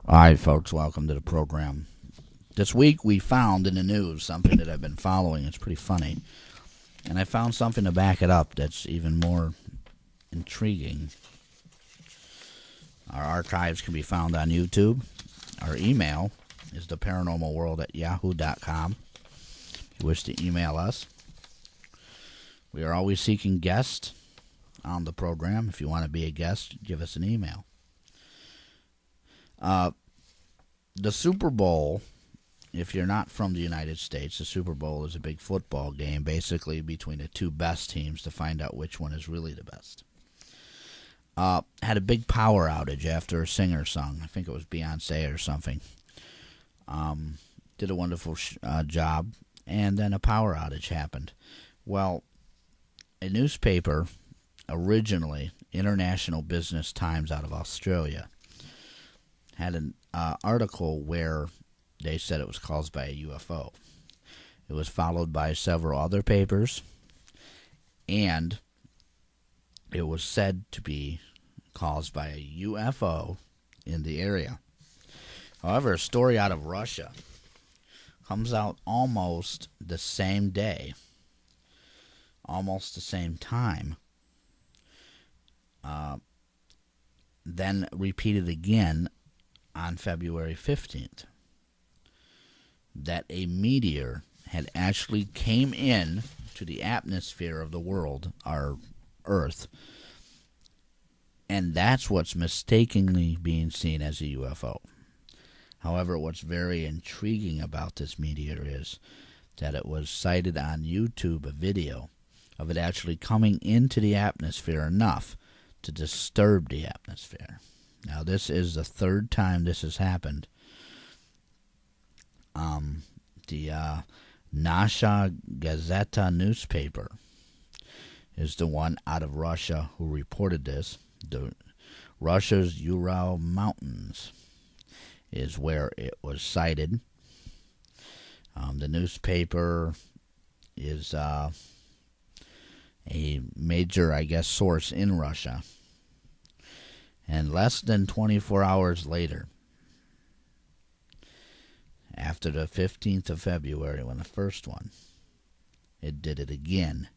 All right, folks, welcome to the program. This week we found in the news something that I've been following. It's pretty funny. And I found something to back it up that's even more intriguing. Our archives can be found on YouTube. Our email is theparanormalworld@yahoo.com. If you wish to email us. We are always seeking guests on the program. If you want to be a guest, give us an email. The Super Bowl, if you're not from the United States, the Super Bowl is a big football game, basically between the two best teams to find out which one is really the best. Had a big power outage after a singer sung. I think it was Beyonce or something. Did a wonderful job, and then a power outage happened. Well, a newspaper, originally International Business Times out of Australia, had an article where they said it was caused by a UFO. It was followed by several other papers, and it was said to be caused by a UFO in the area. However, a story out of Russia comes out almost the same day, almost the same time, then repeated again on February 15th, that a meteor had actually came in to the atmosphere of the world, our Earth, and that's what's mistakenly being seen as a UFO. However, what's very intriguing about this meteor is that it was sighted on YouTube, a video of it actually coming into the atmosphere enough to disturb the atmosphere. Now, this is the third time this has happened. The Nasha Gazeta newspaper is the one out of Russia who reported this. Russia's Ural Mountains is where it was sighted. The newspaper is a major, I guess, source in Russia. And less than 24 hours later, after the 15th of February, when the first one, it did it again.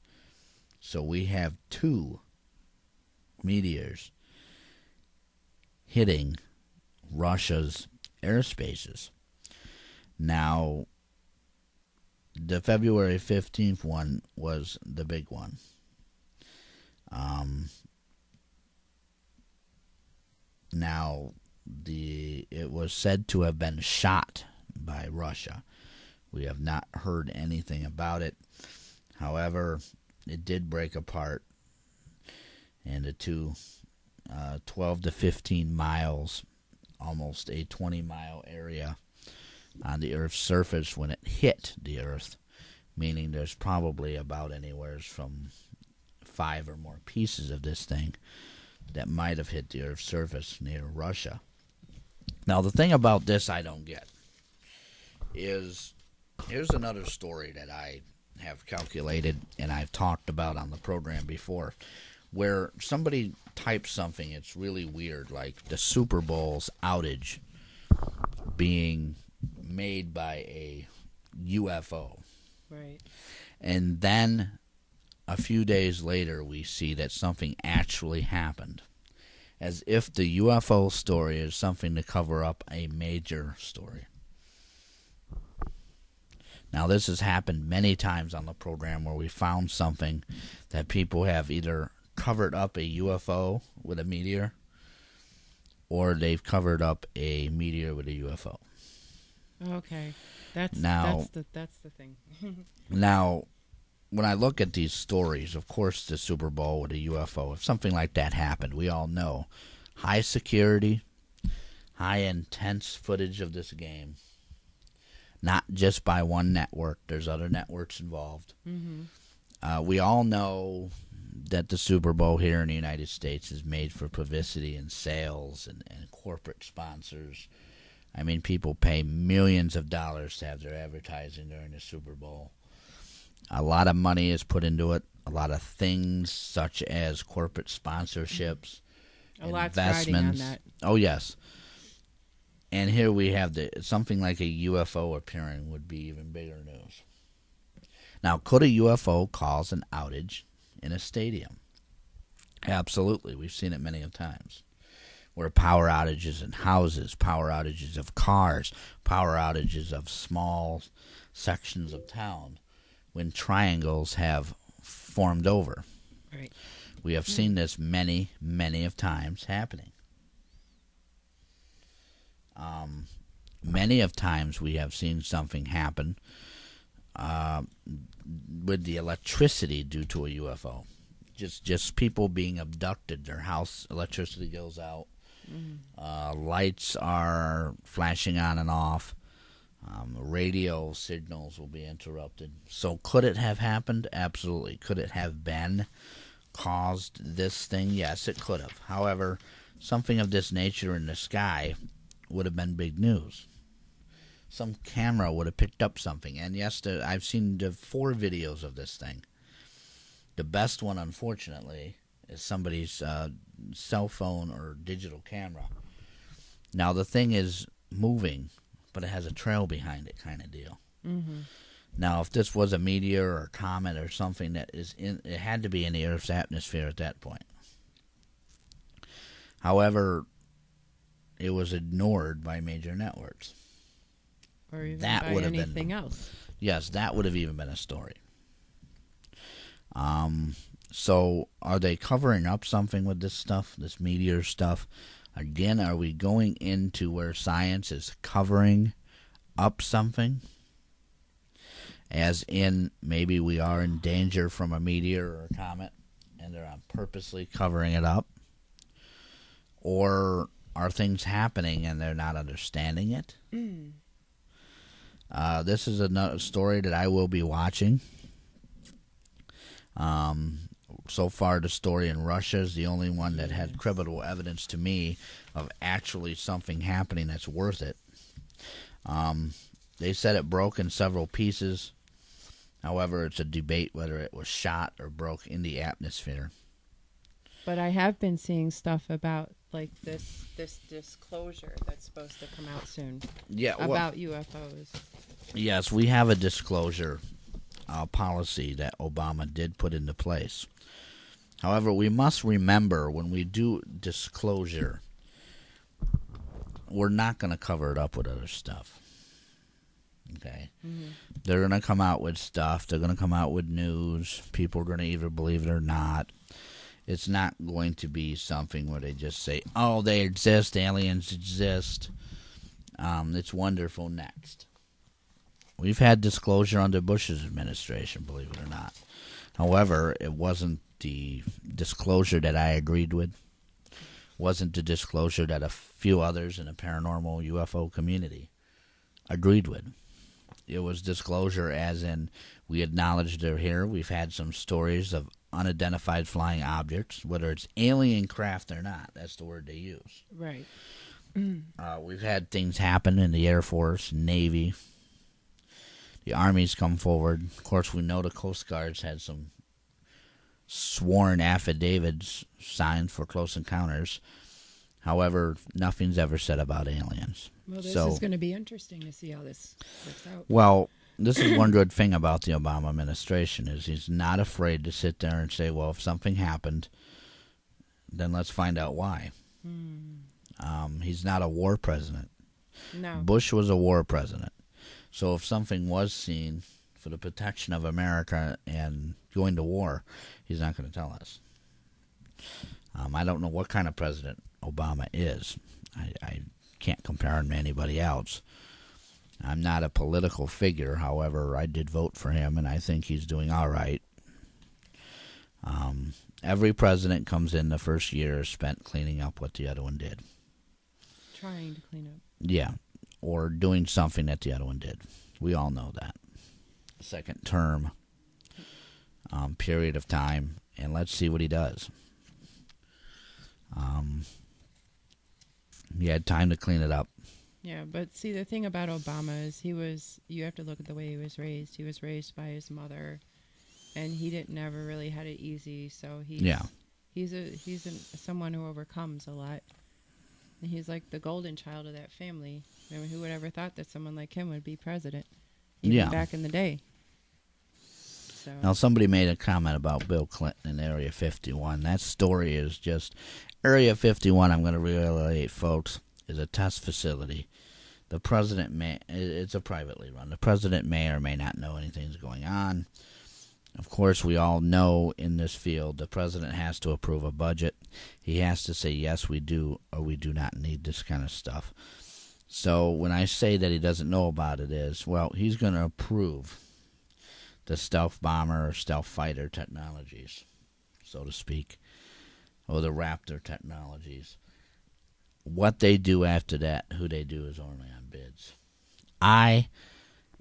So we have two meteors hitting Russia's airspaces. Now, the February 15th one was the big one. Now, it was said to have been shot by Russia. We have not heard anything about it. However, it did break apart into two 12 to 15 miles, almost a 20-mile area on the Earth's surface when it hit the Earth, meaning there's probably about anywhere from 5 or more pieces of this thing that might have hit the Earth's surface near Russia. Now, the thing about this I don't get is, here's another story that I have calculated and I've talked about on the program before, where somebody types something, it's really weird, like the Super Bowl's outage being made by a UFO. Right. And then a few days later, we see that something actually happened, as if the UFO story is something to cover up a major story. Now, this has happened many times on the program where we found something that people have either covered up a UFO with a meteor, or they've covered up a meteor with a UFO. Okay, that's the thing. Now, when I look at these stories, of course, the Super Bowl with a UFO, if something like that happened, we all know high security, high intense footage of this game, not just by one network. There's other networks involved. Mm-hmm. We all know that the Super Bowl here in the United States is made for publicity and sales and corporate sponsors. I mean, people pay millions of dollars to have their advertising during the Super Bowl. A lot of money is put into it. A lot of things such as corporate sponsorships, a lot's riding on that. Oh, yes. And here we have something like a UFO appearing would be even bigger news. Now, could a UFO cause an outage in a stadium? Absolutely. We've seen it many times. Where power outages in houses, power outages of cars, power outages of small sections of town, when triangles have formed over. Right. We have seen this many of times happening. Many of times we have seen something happen with the electricity due to a UFO. Just people being abducted. Their house electricity goes out. Lights are flashing on and off. Radio signals will be interrupted. So could it have happened? Absolutely. Could it have been caused this thing? Yes, it could have. However, something of this nature in the sky would have been big news. Some camera would have picked up something. And yes, I've seen the 4 videos of this thing. The best one, unfortunately, is somebody's cell phone or digital camera. Now, the thing is moving, but it has a trail behind it kind of deal. Mm-hmm. Now, if this was a meteor or a comet or something that is it had to be in the Earth's atmosphere at that point. However, it was ignored by major networks. Or even that by would have anything been, else. Yes, that would have even been a story. So are they covering up something with this stuff, this meteor stuff? Again, are we going into where science is covering up something? As in, maybe we are in danger from a meteor or a comet, and they're purposely covering it up? Or are things happening and they're not understanding it? This is another story that I will be watching. So far, the story in Russia is the only one that had credible evidence to me of actually something happening that's worth it. They said it broke in several pieces. However, it's a debate whether it was shot or broke in the atmosphere. But I have been seeing stuff about like this disclosure that's supposed to come out soon. Yeah, about UFOs. Yes, we have a disclosure policy that Obama did put into place. However, we must remember when we do disclosure, we're not going to cover it up with other stuff. Okay? Mm-hmm. They're going to come out with stuff. They're going to come out with news. People are going to either believe it or not. It's not going to be something where they just say, oh, they exist, aliens exist. It's wonderful next. We've had disclosure under Bush's administration, believe it or not. However, it wasn't the disclosure that I agreed with. Wasn't the disclosure that a few others in the paranormal UFO community agreed with. It was disclosure as in we acknowledge they're here. We've had some stories of unidentified flying objects, whether it's alien craft or not. That's the word they use. Right. We've had things happen in the Air Force, Navy. The Army's come forward. Of course, we know the Coast Guard's had some sworn affidavits signed for close encounters. However, nothing's ever said about aliens. Well, this is going to be interesting to see how this works out. Well, this is one good thing about the Obama administration is he's not afraid to sit there and say, well, if something happened, then let's find out why. He's not a war president. No. Bush was a war president. So if something was seen for the protection of America and going to war, he's not going to tell us. I don't know what kind of president Obama is. I can't compare him to anybody else. I'm not a political figure. However, I did vote for him, and I think he's doing all right. Every president comes in the first year is spent cleaning up what the other one did. Trying to clean up. Yeah, or doing something that the other one did. We all know that. Second term period of time, and let's see what he does. He had time to clean it up. Yeah, but see, the thing about Obama is you have to look at the way he was raised. He was raised by his mother, and he never really had it easy, so he's someone who overcomes a lot. And he's like the golden child of that family. I mean, who would ever thought that someone like him would be president, even Yeah. back in the day? So Now, somebody made a comment about Bill Clinton in Area 51. That story is just... Area 51, I'm going to relate, folks, is a test facility. The president may... It's a privately run. The president may or may not know anything's going on. Of course, we all know in this field the president has to approve a budget. He has to say, yes, we do, or we do not need this kind of stuff. So when I say that he doesn't know about it is, well, he's going to approve the stealth bomber or stealth fighter technologies, so to speak, or the Raptor technologies. What they do after that, who they do, is only on bids. I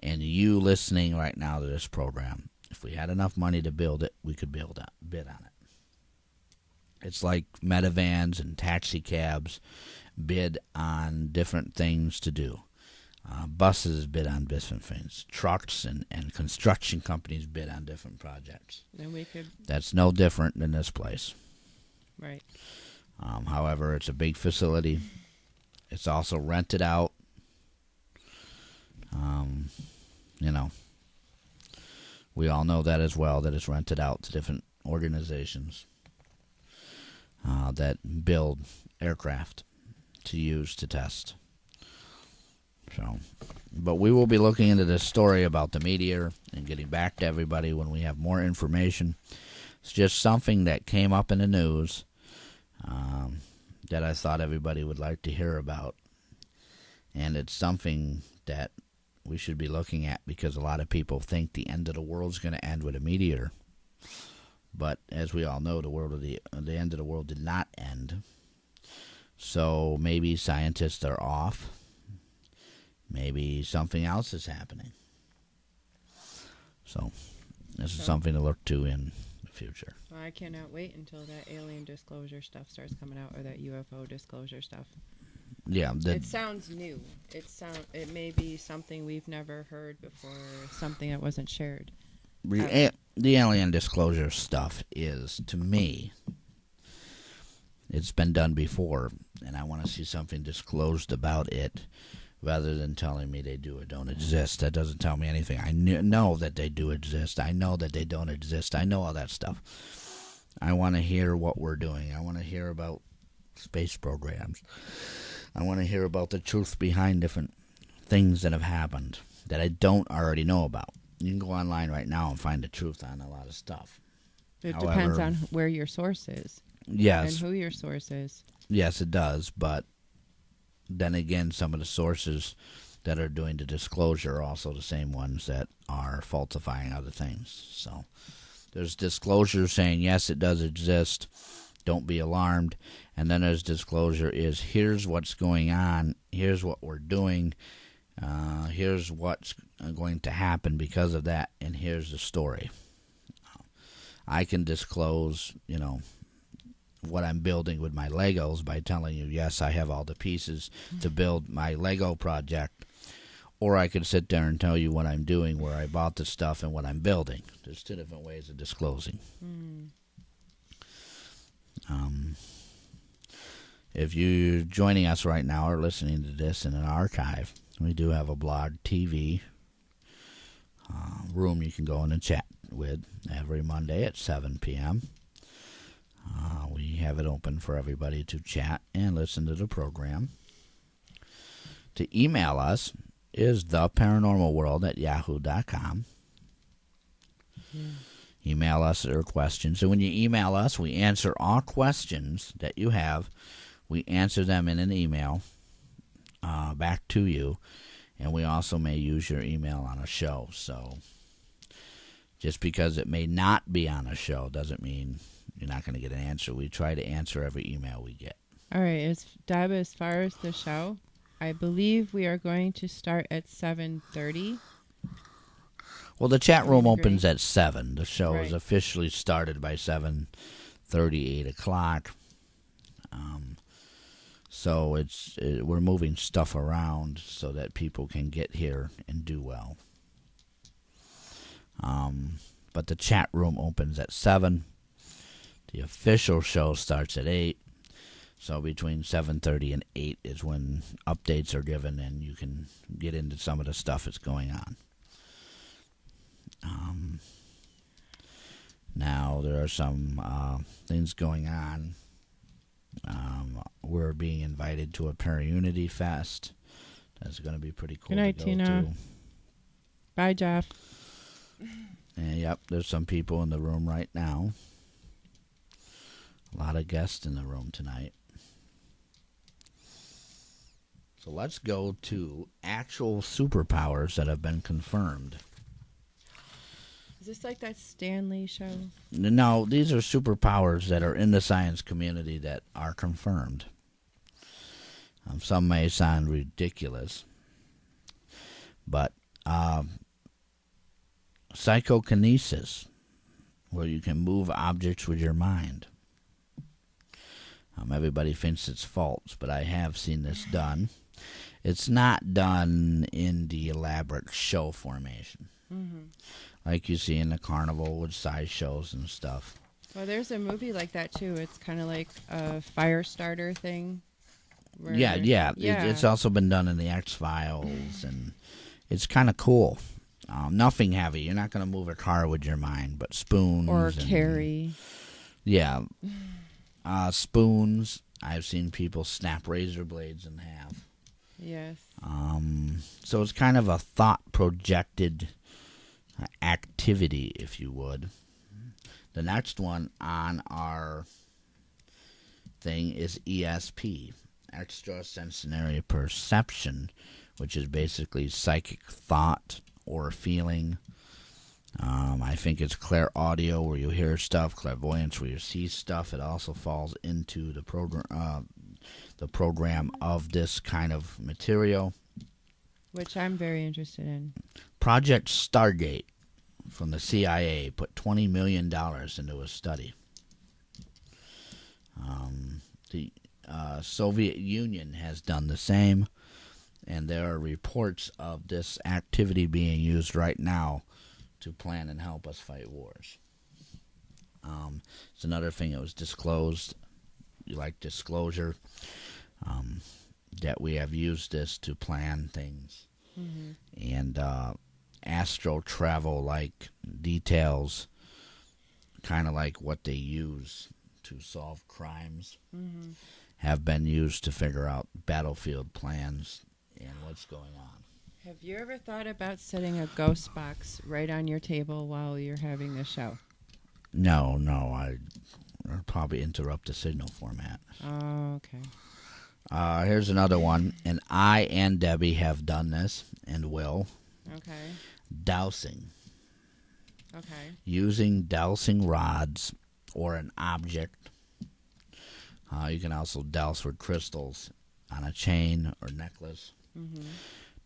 and you listening right now to this program, if we had enough money to build it, we could bid on it. It's like Metavans and taxi cabs bid on different things to do. Buses bid on different things. Trucks and construction companies bid on different projects. then we could, That's no different than this place. right? However, it's a big facility. It's also rented out. You know, we all know that as well, that it's rented out to different organizations that build aircraft to use to test. So, but we will be looking into this story about the meteor and getting back to everybody when we have more information. It's just something that came up in the news that I thought everybody would like to hear about. And it's something that we should be looking at because a lot of people think the end of the world is going to end with a meteor. But as we all know, the end of the world did not end. So maybe scientists are off. Maybe something else is happening. So this is something to look to in the future. Well, I cannot wait until that alien disclosure stuff starts coming out, or that UFO disclosure stuff. Yeah, It sounds new. It may be something we've never heard before, something that wasn't shared. the alien disclosure stuff is, to me, it's been done before, and I want to see something disclosed about it rather than telling me they do or don't exist. That doesn't tell me anything. I know that they do exist. I know that they don't exist. I know all that stuff. I want to hear what we're doing. I want to hear about space programs. I want to hear about the truth behind different things that have happened that I don't already know about. You can go online right now and find the truth on a lot of stuff. It However, depends on where your source is. Yes. And who your source is. Yes, it does. But then again, some of the sources that are doing the disclosure are also the same ones that are falsifying other things. So there's disclosure saying, yes, it does exist. Don't be alarmed. And then there's disclosure is, here's what's going on. Here's what we're doing. Here's what's going to happen because of that. And here's the story. I can disclose, what I'm building with my Legos by telling you, yes, I have all the pieces to build my Lego project. Or I could sit there and tell you what I'm doing, where I bought the stuff and what I'm building. There's two different ways of disclosing. If you're joining us right now or listening to this in an archive, we do have a blog TV room you can go in and chat with every Monday at 7 p.m. We have it open for everybody to chat and listen to the program. To email us is theparanormalworld@yahoo.com. Email us your questions. So when you email us, we answer all questions that you have. We answer them in an email back to you. And we also may use your email on a show. So just because it may not be on a show doesn't mean you're not going to get an answer. We try to answer every email we get. All right, Deb, as far as the show, I believe we are going to start at 7:30. Well, the chat room Agree. opens at 7. The show is Right. officially started by 7:30, 8 o'clock. So we're moving stuff around so that people can get here and do well. But the chat room opens at 7. The official show starts at 8. So between 7:30 and 8 is when updates are given, and you can get into some of the stuff that's going on. Now there are some things going on. We're being invited to a Para-Unity Fest. That's going to be pretty cool Good night, to go Tina. to. Bye, Jeff. And yep, there's some people in the room right now. A lot of guests in the room tonight. So let's go to actual superpowers that have been confirmed. Is this like that Stanley show? No, these are superpowers that are in the science community that are confirmed. Some may sound ridiculous, but psychokinesis, where you can move objects with your mind. Everybody thinks it's false, but I have seen this done. It's not done in the elaborate show formation, like you see in the carnival with sideshows and stuff. Well, there's a movie like that too. It's kind of like a fire starter thing. Yeah. It's also been done in the X-Files, and it's kind of cool. Nothing heavy. You're not going to move a car with your mind, but spoons. Or carry. Yeah. Spoons. I've seen people snap razor blades in half. Yes. So it's kind of a thought-projected activity, if you would. The next one on our thing is ESP, extrasensory perception, which is basically psychic thought or feeling. I think it's clairaudio, where you hear stuff, clairvoyance, where you see stuff. It also falls into the program of this kind of material. Which I'm very interested in. Project Stargate from the CIA put $20 million into a study. The Soviet Union has done the same, and there are reports of this activity being used right now to plan and help us fight wars. It's another thing that was disclosed, like disclosure, that we have used this to plan things. And astral travel like details, kind of like what they use to solve crimes, have been used to figure out battlefield plans and what's going on. Have you ever thought about setting a ghost box right on your table while you're having the show? No, I'll probably interrupt the signal format. Oh, okay. Here's another one, and I and Debbie have done this and will. Okay. Dowsing. Okay. Using dowsing rods or an object. You can also douse with crystals on a chain or necklace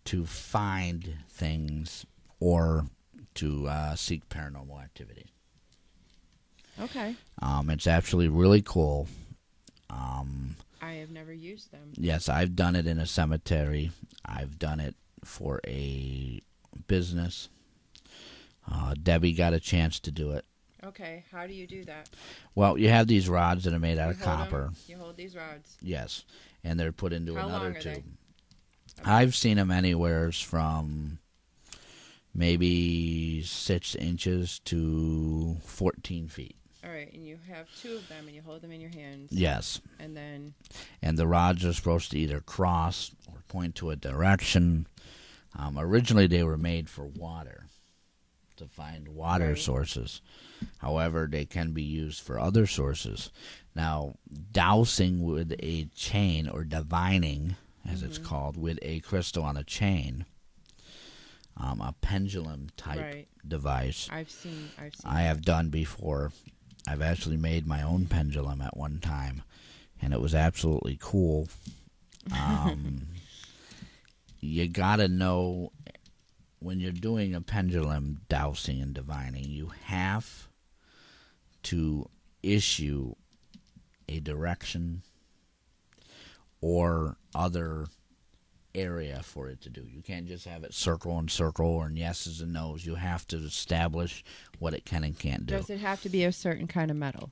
to find things or to seek paranormal activity. Okay. It's actually really cool. I have never used them. Yes, I've done it in a cemetery. I've done it for a business. Debbie got a chance to do it. Okay, how do you do that? Well, you have these rods that are made out of copper. You hold these rods. Yes, and they're put into How another long are tube. they? Okay. I've seen them anywhere from maybe 6 inches to 14 feet. All right, and you have two of them, and you hold them in your hands. Yes. And then? And the rods are supposed to either cross or point to a direction. Originally, they were made for water, to find water sources. However, they can be used for other sources. Now, dowsing with a chain, or divining, as it's called, with a crystal on a chain, a pendulum type device. I've seen. I have done before. I've actually made my own pendulum at one time, and it was absolutely cool. You gotta know, when you're doing a pendulum dowsing and divining, you have to issue a direction or other area for it to do. You can't just have it circle and circle and yeses and nos. You have to establish what it can and can't do. Does it have to be a certain kind of metal?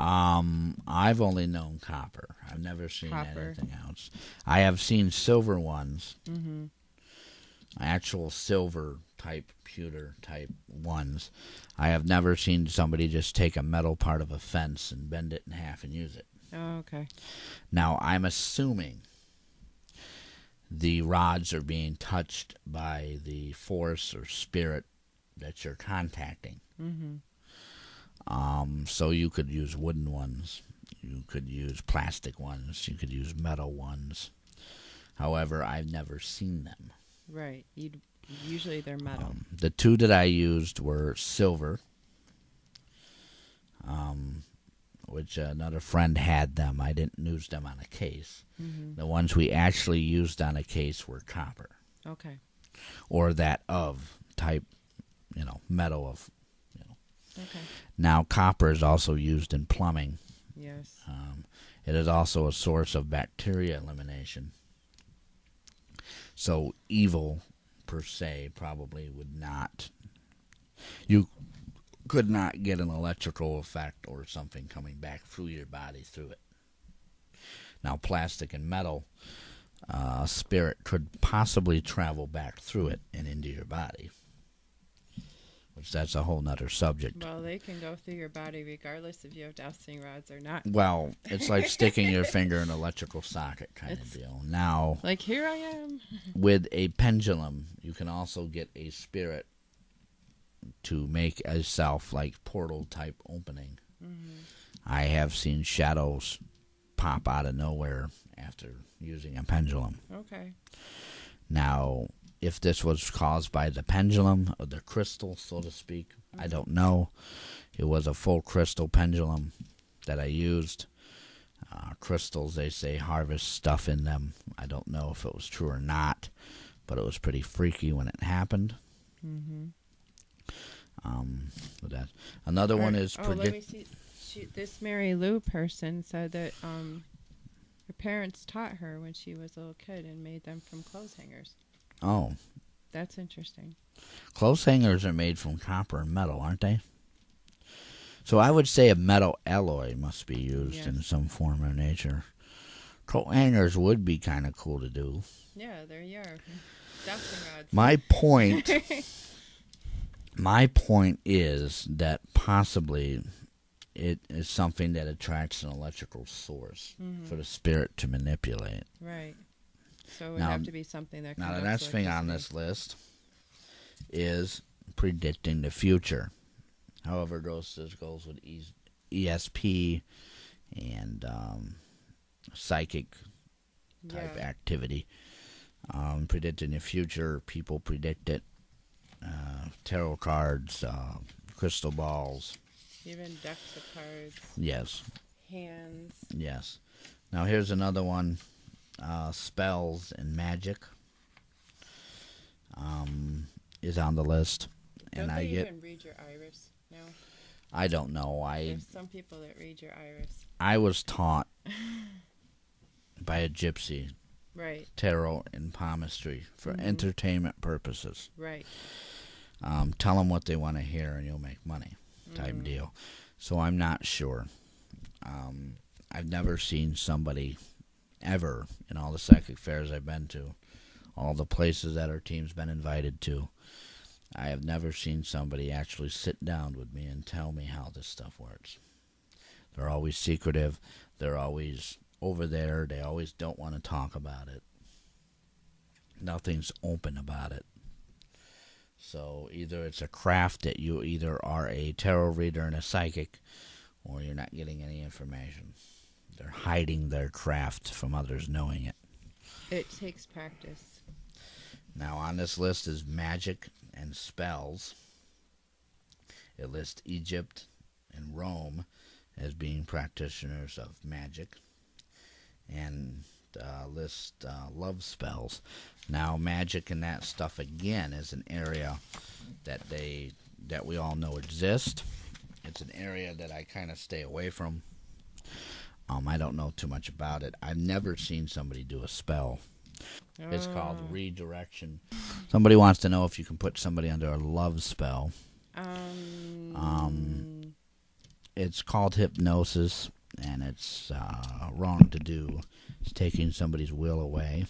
I've only known copper. I've never seen Copper. anything else. I have seen silver ones, Mm-hmm. actual silver type, pewter type ones. I have never seen somebody just take a metal part of a fence and bend it in half and use it. Oh, okay. Now, I'm assuming the rods are being touched by the force or spirit that you're contacting. Mm-hmm. So you could use wooden ones, you could use plastic ones, you could use metal ones. However, I've never seen them. Right. Usually they're metal. The two that I used were silver, which another friend had them. I didn't use them on a case. Mm-hmm. The ones we actually used on a case were copper, Okay. or that of type, metal of. Okay. Now, copper is also used in plumbing. Yes. It is also a source of bacteria elimination. So evil, per se, probably would not. You could not get an electrical effect or something coming back through your body through it. Now, plastic and metal, spirit could possibly travel back through it and into your body. Which that's a whole nother subject. Well, they can go through your body regardless if you have dowsing rods or not. Well, it's like sticking your finger in an electrical socket kind of deal. Now, like, here I am. with a pendulum, you can also get a spirit to make a self-like portal-type opening. Mm-hmm. I have seen shadows pop out of nowhere after using a pendulum. Okay. Now, if this was caused by the pendulum or the crystal, so to speak, I don't know. It was a full crystal pendulum that I used. Crystals, they say, harvest stuff in them. I don't know if it was true or not, but it was pretty freaky when it happened. Mm-hmm. With that. Another one is let me see. This Mary Lou person said that her parents taught her when she was a little kid and made them from clothes hangers. Oh. That's interesting. Clothes hangers are made from copper and metal, aren't they? So I would say a metal alloy must be used in some form or nature. Coat hangers would be kind of cool to do. Yeah, there you are. Dowsing rods. My point is that possibly it is something that attracts an electrical source for the spirit to manipulate. Right. So it would have to be something that. Now, the next thing on this list is predicting the future. However, this goes with ESP and psychic type activity. Predicting the future, people predict it. Tarot cards, crystal balls. Even decks of cards. Yes. Hands. Yes. Now, here's another one. Spells and magic is on the list. Don't they even read your iris now? I don't know. There's some people that read your iris. I was taught by a gypsy. Right. Tarot and palmistry for entertainment purposes. Right. Tell them what they want to hear and you'll make money type deal. So I'm not sure. I've never seen somebody ever in all the psychic fairs I've been to, all the places that our team's been invited to. I have never seen somebody actually sit down with me and tell me how this stuff works. They're always secretive. They're always over there. They always don't want to talk about it. Nothing's open about it. So either it's a craft that you either are a tarot reader and a psychic, or you're not getting any information. They're hiding their craft from others knowing it. It takes practice. Now on this list is magic and spells. It lists Egypt and Rome as being practitioners of magic, and lists love spells. Now magic and that stuff again is an area that we all know exists. It's an area that I kind of stay away from. I don't know too much about it. I've never seen somebody do a spell. It's called redirection. Somebody wants to know if you can put somebody under a love spell. it's called hypnosis, and it's wrong to do. It's taking somebody's will away.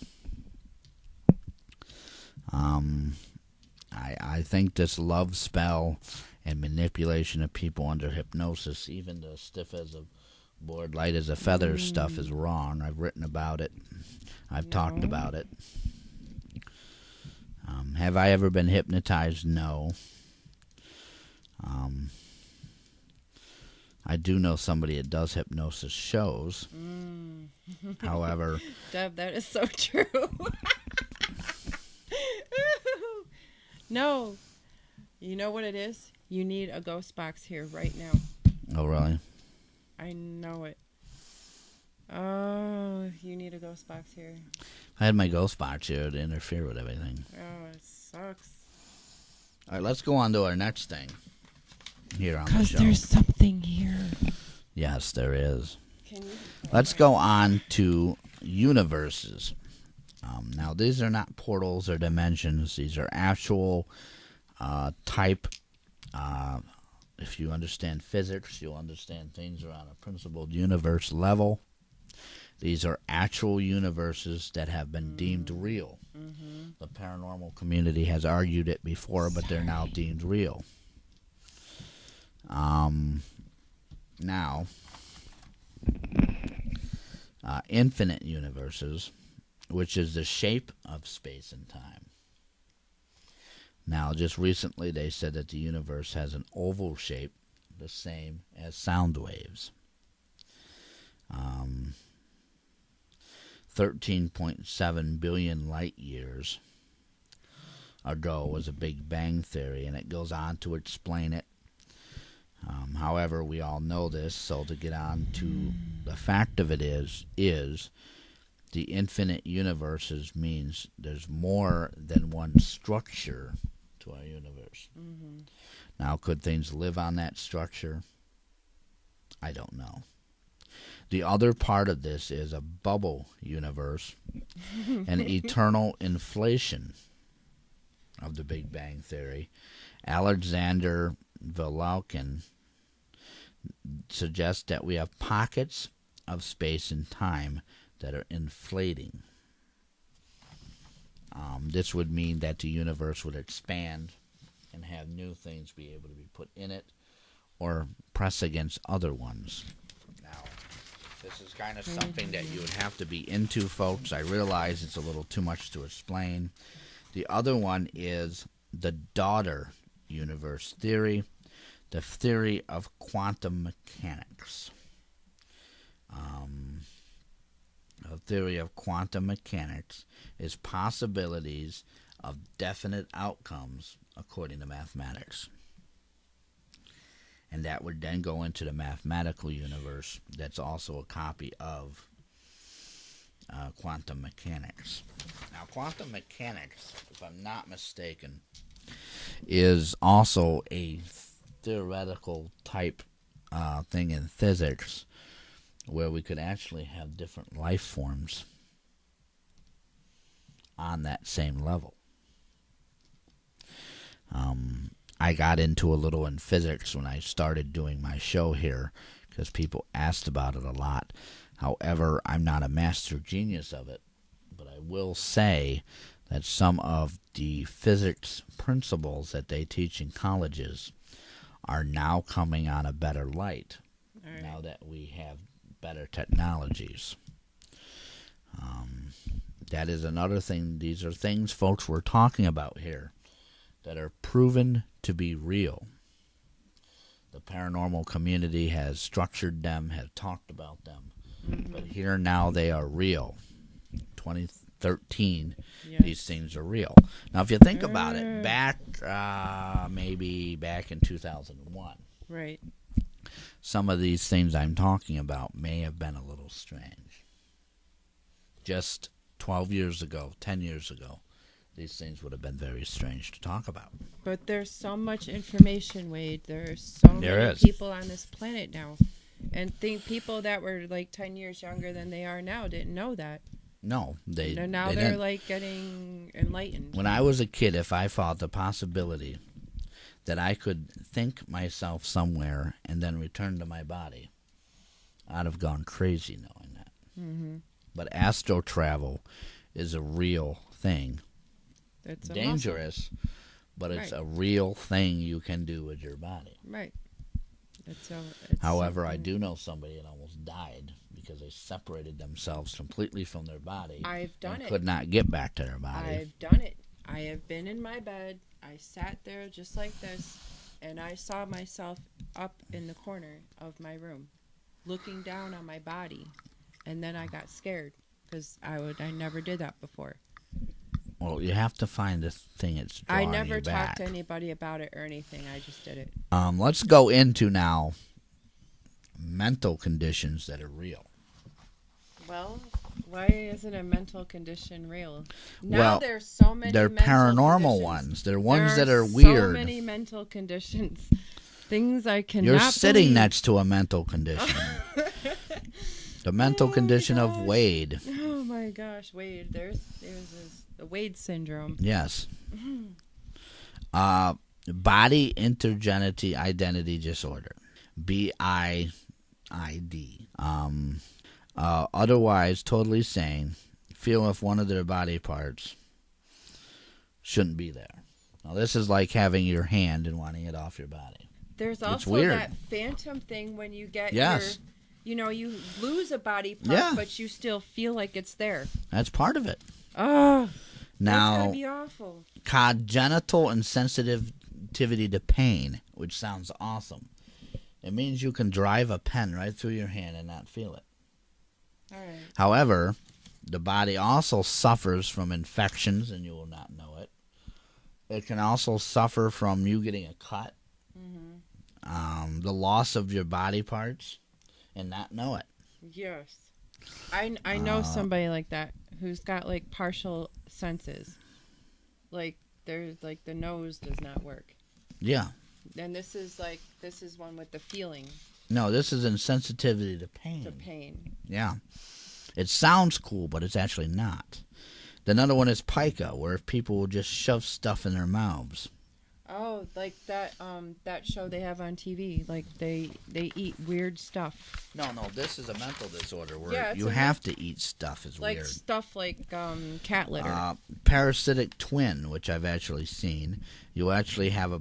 I think this love spell and manipulation of people under hypnosis, even the stiff as a board, light as a feather stuff, is wrong. I've written about it. I've talked about it. Have I ever been hypnotized? No. I do know somebody that does hypnosis shows. However, Deb, that is so true. No. You know what it is? You need a ghost box here right now. oh really? I know it. Oh, you need a ghost box here. I had my ghost box here to interfere with everything. Oh, it sucks. All right, let's go on to our next thing here on the Because show. there's something here. Yes, there is. Can you? Let's go on to universes. Now, these are not portals or dimensions. These are actual type. If you understand physics, you'll understand things are on a principled universe level. These are actual universes that have been deemed real. Mm-hmm. The paranormal community has argued it before, but they're now deemed real. Now, infinite universes, which is the shape of space and time. Now, just recently they said that the universe has an oval shape, the same as sound waves. 13.7 billion light years ago was a Big Bang Theory, and it goes on to explain it. However, we all know this, so to get on to the fact of it is the infinite universes means there's more than one structure to our universe. Mm-hmm. Now, could things live on that structure? I don't know. The other part of this is a bubble universe, an eternal inflation of the Big Bang Theory. Alexander Volokhin suggests that we have pockets of space and time that are inflating. This would mean that the universe would expand and have new things be able to be put in it or press against other ones. Now, this is kind of something that you would have to be into, folks. I realize it's a little too much to explain. The other one is the daughter universe theory, the theory of quantum mechanics. A theory of quantum mechanics is possibilities of definite outcomes according to mathematics. And that would then go into the mathematical universe that's also a copy of quantum mechanics. Now, quantum mechanics, if I'm not mistaken, is also a theoretical type thing in physics where we could actually have different life forms on that same level. I got into a little in physics when I started doing my show here because people asked about it a lot. However, I'm not a master genius of it, but I will say that some of the physics principles that they teach in colleges are now coming on a better light now that we have better technologies. That is another thing. These are things, folks, we're talking about here that are proven to be real. The paranormal community has structured them, has talked about them, but here now they are real. 2013, Yes. these things are real. Now, if you think about it, maybe back in 2001, Right. some of these things I'm talking about may have been a little strange. Just 12 years ago, 10 years ago, these things would have been very strange to talk about. But there's so much information, Wade. There's so There many is. people on this planet now. And think people that were like 10 years younger than they are now didn't know that. No, they And now they they're didn't. like getting enlightened. When I was a kid, if I thought the possibility that I could think myself somewhere and then return to my body, I'd have gone crazy knowing that. Mm-hmm. But astral travel is a real thing. It's a dangerous, but it's Right. a real thing you can do with your body. Right. It's However, I something- do know somebody that almost died because they separated themselves completely from their body I've done and it. could not get back to their body. I've done it. I have been in my bed. I sat there just like this, and I saw myself up in the corner of my room, looking down on my body, and then I got scared because I never did that before. Well, you have to find the thing that's I drawing never you back. talked to anybody about it or anything. I just did it. Let's go into now mental conditions that are real. Well, why isn't a mental condition real? Now Well, there's so many. They're mental paranormal conditions. ones. They're ones There that are so weird. many mental conditions. Things I cannot. You're sitting believe. next to a mental condition. The mental Oh my condition of gosh. Wade. Oh my gosh, Wade! There's the Wade syndrome. Yes. Body intergenity identity disorder. BIID. Otherwise totally sane. Feel if one of their body parts shouldn't be there. Now this is like having your hand and wanting it off your body. There's also weird. that phantom thing when you get Yes. you lose a body part, Yeah. but you still feel like it's there. That's part of it. Oh, that's Now, gotta be awful. congenital insensitivity to pain, which sounds awesome. It means you can drive a pen right through your hand and not feel it. All right. However, the body also suffers from infections, and you will not know it. It can also suffer from you getting a cut, the loss of your body parts, and not know it. Yes. I know somebody like that who's got like partial senses. Like there's like the nose does not work. Yeah. And this is one with the feeling No, this is insensitivity to pain. to pain. Yeah. It sounds cool, but it's actually not. Another one is pica, where people will just shove stuff in their mouths. Oh, like that show they have on TV. Like they eat weird stuff. No, this is a mental disorder where Yeah, it's you a have to eat stuff. Is Like weird. stuff like cat litter. Parasitic twin, which I've actually seen. You actually have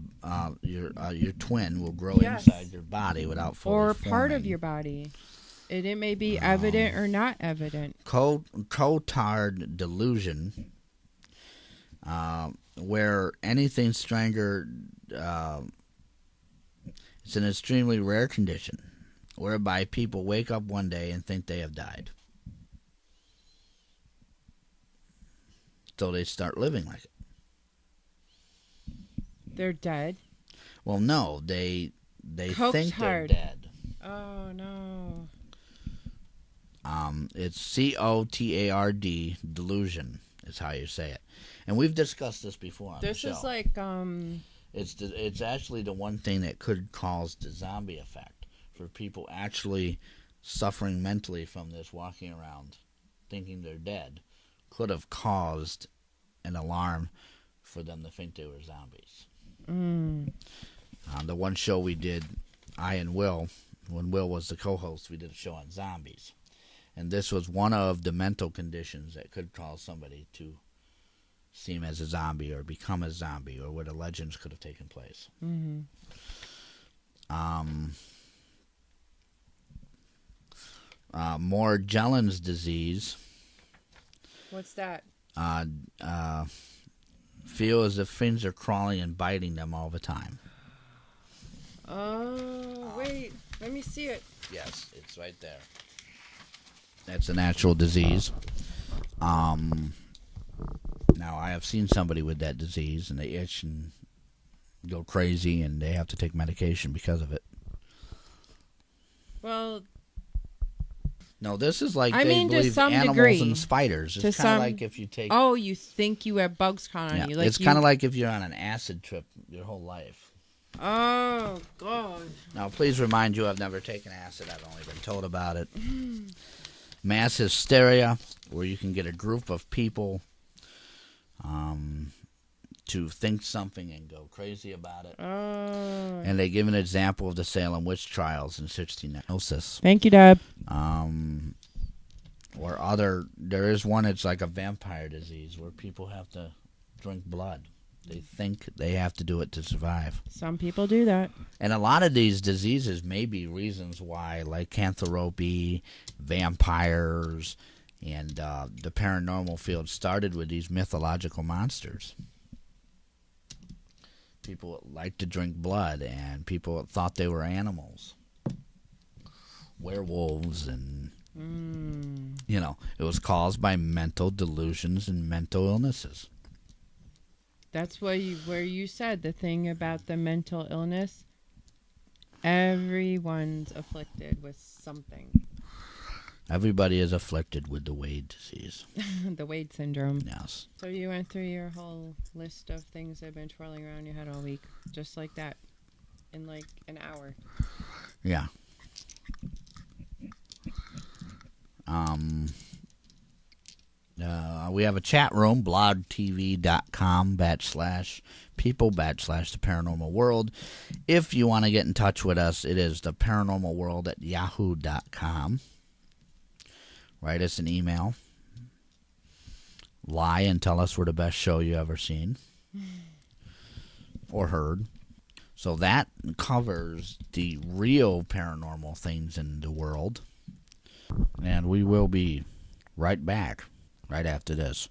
your twin will grow Yes. inside your body without fully or part of forming. your body. It may be evident or not evident. Cotard delusion, where anything stranger, it's an extremely rare condition, whereby people wake up one day and think they have died. So they start living like it. They're dead. Well, no, they Coked think they're hard. dead. Oh no. It's COTARD delusion is how you say it, and we've discussed this before on This the show. is like It's actually the one thing that could cause the zombie effect for people actually suffering mentally from this, walking around thinking they're dead, could have caused an alarm for them to think they were zombies. The one show we did, I and Will, when Will was the co-host, we did a show on zombies. And this was one of the mental conditions that could cause somebody to seem as a zombie or become a zombie, or where the legends could have taken place. Morgellons disease. what's that? Feel as if things are crawling and biting them all the time. Oh wait, let me see it. Yes, it's right there. That's a natural disease. Now, I have seen somebody with that disease, and they itch and go crazy, and they have to take medication because of it. Well, No, this is like I they mean, to believe some animals degree. and spiders. To It's kind some- of like if you take... oh, you think you have bugs crawling on yeah, you? Like it's kind of like if you're on an acid trip your whole life. Oh God. Now, please remind you, I've never taken acid. I've only been told about it. Mass hysteria, where you can get a group of people to think something and go crazy about it. Oh. And they give an example of the Salem witch trials in 1690. Thank you, Deb. Or there is one, it's like a vampire disease where people have to drink blood. They think they have to do it to survive. Some people do that. And a lot of these diseases may be reasons why, lycanthropy, vampires, and the paranormal field started with these mythological monsters. People like to drink blood, and people thought they were animals. Werewolves, and, it was caused by mental delusions and mental illnesses. That's where you said the thing about the mental illness. Everyone's afflicted with something. Everybody is afflicted with the Wade disease. The Wade syndrome. Yes. So you went through your whole list of things that have been twirling around your head all week, just like that, in like an hour. Yeah. We have a chat room, blogtv.com/people/the paranormal world. If you want to get in touch with us, it is the paranormal world at yahoo.com. Write us an email. Lie and tell us we're the best show you ever seen or heard. So that covers the real paranormal things in the world. And we will be right back right after this.